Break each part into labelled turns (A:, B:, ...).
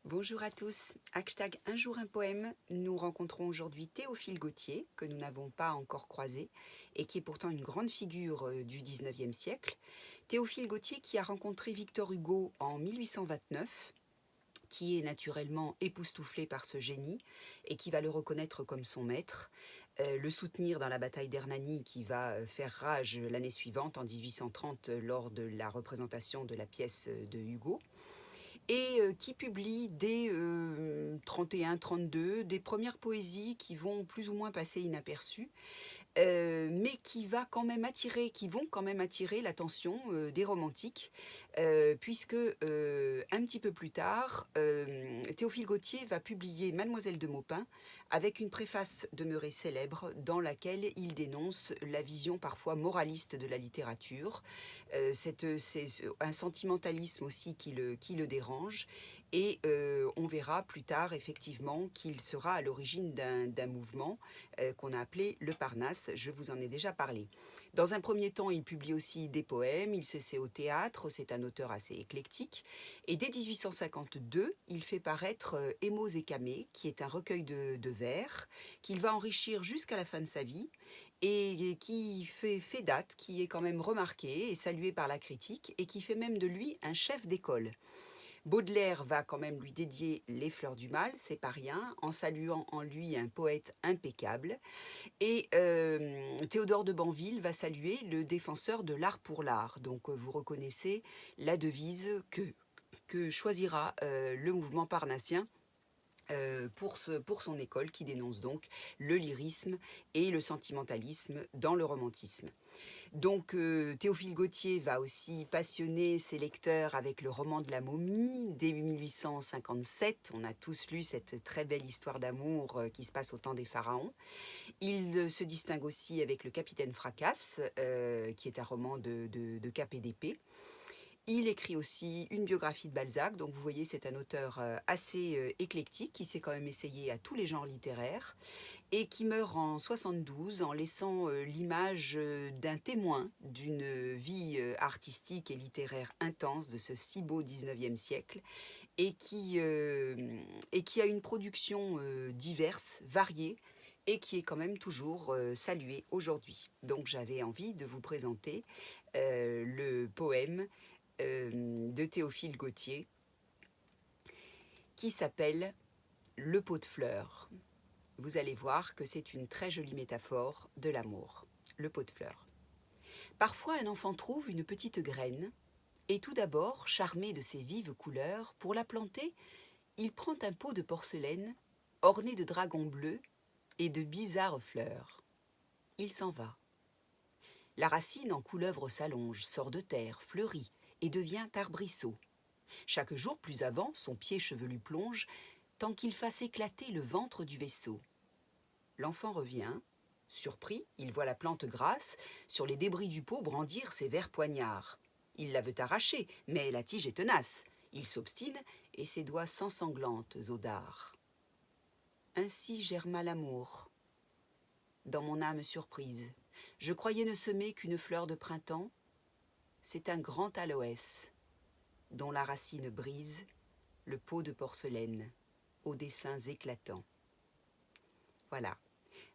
A: Bonjour à tous, hashtag Un jour un poème. Nous rencontrons aujourd'hui Théophile Gautier, que nous n'avons pas encore croisé, et qui est pourtant une grande figure du 19e siècle. Théophile Gautier qui a rencontré Victor Hugo en 1829, qui est naturellement époustouflé par ce génie et qui va le reconnaître comme son maître, le soutenir dans la bataille d'Hernani qui va faire rage l'année suivante, en 1830, lors de la représentation de la pièce de Hugo, et qui publie dès 31-32 des premières poésies qui vont plus ou moins passer inaperçues, mais qui vont quand même attirer l'attention des romantiques, puisque un petit peu plus tard, Théophile Gautier va publier Mademoiselle de Maupin, avec une préface demeurée célèbre dans laquelle il dénonce la vision parfois moraliste de la littérature. C'est un sentimentalisme aussi qui le dérange, et on verra plus tard effectivement qu'il sera à l'origine d'un mouvement qu'on a appelé le Parnasse. Je vous en ai déjà parlé. Dans un premier temps, il publie aussi des poèmes, il s'essaie au théâtre, c'est un auteur assez éclectique. Et dès 1852, il fait paraître Émaux et Camée, qui est un recueil de vers, qu'il va enrichir jusqu'à la fin de sa vie, et qui fait date, qui est quand même remarqué et salué par la critique, et qui fait même de lui un chef d'école. Baudelaire va quand même lui dédier Les Fleurs du Mal, c'est pas rien, en saluant en lui un poète impeccable. Et Théodore de Banville va saluer le défenseur de l'art pour l'art. Donc vous reconnaissez la devise que choisira le mouvement parnassien pour son école, qui dénonce donc le lyrisme et le sentimentalisme dans le romantisme. Donc Théophile Gautier va aussi passionner ses lecteurs avec le roman de la momie. Dès 1857, on a tous lu cette très belle histoire d'amour qui se passe au temps des pharaons. Il se distingue aussi avec le Capitaine Fracasse, qui est un roman de Cap et d'épée. Il écrit aussi une biographie de Balzac, donc vous voyez c'est un auteur assez éclectique, qui s'est quand même essayé à tous les genres littéraires, et qui meurt en 72 en laissant l'image d'un témoin d'une vie artistique et littéraire intense de ce si beau 19e siècle, et qui a une production diverse, variée, et qui est quand même toujours saluée aujourd'hui. Donc j'avais envie de vous présenter le poème de Théophile Gautier, qui s'appelle Le pot de fleurs. Vous allez voir que c'est une très jolie métaphore de l'amour, le pot de fleurs. Parfois un enfant trouve une petite graine, et tout d'abord, charmé de ses vives couleurs, pour la planter, il prend un pot de porcelaine orné de dragons bleus et de bizarres fleurs. Il s'en va. La racine en couleuvre s'allonge, sort de terre, fleurit et devient arbrisseau. Chaque jour plus avant, son pied chevelu plonge, tant qu'il fasse éclater le ventre du vaisseau. L'enfant revient. Surpris, il voit la plante grasse, sur les débris du pot, brandir ses verts poignards. Il la veut arracher, mais la tige est tenace. Il s'obstine, et ses doigts s'ensanglantent au dard. Ainsi germa l'amour. Dans mon âme surprise, je croyais ne semer qu'une fleur de printemps. C'est un grand aloès, dont la racine brise le pot de porcelaine aux dessins éclatants. Voilà.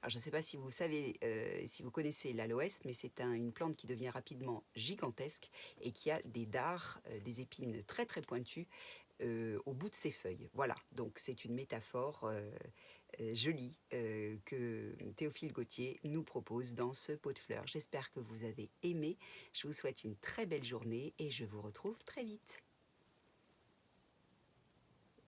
A: Alors je ne sais pas si vous savez, si vous connaissez l'aloès, mais c'est une plante qui devient rapidement gigantesque et qui a des dards, des épines très très pointues au bout de ses feuilles. Voilà, donc c'est une métaphore jolie que Théophile Gautier nous propose dans ce pot de fleurs. J'espère que vous avez aimé. Je vous souhaite une très belle journée et je vous retrouve très vite.